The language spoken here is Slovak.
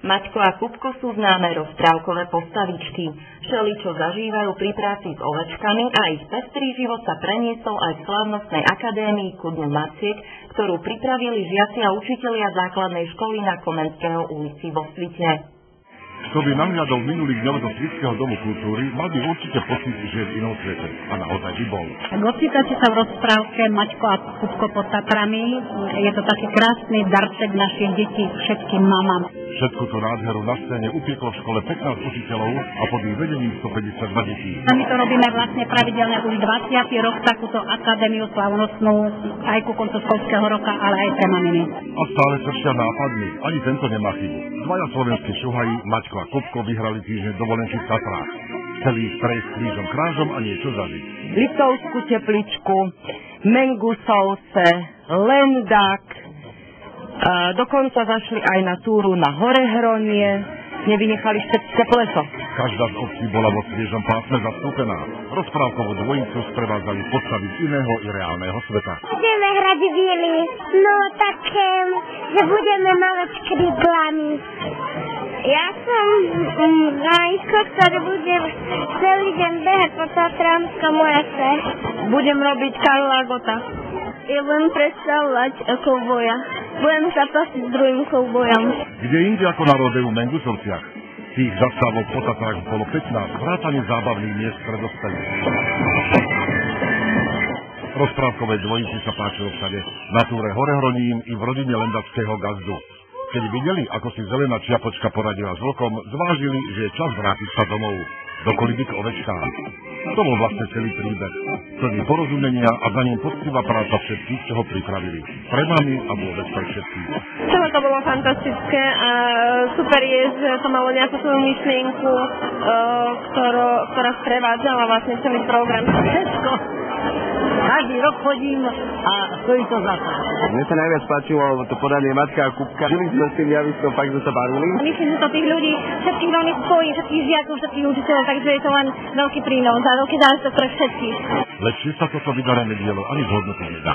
Maťko a Kupko sú známe rozprávkové postavičky. Všeličo zažívajú pri práci s ovečkami a ich pestrý život sa preniesol aj v slávnostnej akadémii ku Dňu Maciek, ktorú pripravili žiaci a učitelia základnej školy na Komenského ulici vo Svitne. Kto by nahľadol minulých dňoch do Svitského domu kultúry, mal by určite pocit, že je v inom svete. A naozaj by bol. Tak ocítate sa v rozprávke Maťko a Kupko pod Tatrami. Je to taký krásny darček našich detí všetkým mamám. Všetku tú nádheru na scéne upieklo v škole 15 učiteľov a pod ich vedením 152 detí. A my to robíme vlastne pravidelne už 20. rok, takúto akadémiu slavnostnú aj ku koncu školského roka, ale aj pre maminy. A stále sršia nápadmi. Ani tento nemá chybu. Dvaja slovenskí šuhaji, Maťko a Kupko, vyhrali týždeň dovolenky v Tatrách. Chceli ísť prejsť krížom krážom a niečo zažiť. Liptovskú tepličku, Mengusovce, Lendák. Dokonca zašli aj na túru na Horehronie, nevynechali Štrbské pleso. Každá z obcí bola vo sviežom pásme zastúpená. Rozprávkovú dvojicu sprevádzali postavy z iného i reálneho sveta. Budeme hrať vily, no také, že budeme mať kriplami. Ja som Rajsko, ktorý bude celý deň behať po Tatramskom lese. Budem robiť Karla Gota. Ja budem predstavovať kouboja. Budem sa pasiť s druhým koubojom. Kde inde ako na rodeu v Mengusovciach. Tých zastávok po Tatrách bolo 15, vrátane zábavných miest pre dospelých. Rozprávkovej dvojici sa páčilo všade. Na túre Horehroním i v rodine Lendackého gazdu. Keď videli, ako si zelená čiapočka poradila s vlkom, zvážili, že je čas vrátiť sa domov. Do koliby k ovečkám. To bol vlastne celý príbeh. Plný porozumenia a za ním poctivá práca všetkých, čo ho pripravili. Pre mami a vôbec pre všetkých. Celé to bolo fantastické a super je, že to malo nejakú svoju myšlienku, ktorá sprevádzala vlastne celý program. Všetko. Každý rok chodím a stojí to za to. Mne sa najviac páčilo to podanie Maťka a Kupka. Žili sme s tým javiskom, fakt sme sa bavili. Myslím, že to tých ľudí, všetkých veľmi spojí, všetkých žiakov, všetkých učiteľov, takže je to len veľký prínos a veľký záležitosť pre všetkých. Lepšie sa toto vydarené dielo ani zhodnotiť nedá.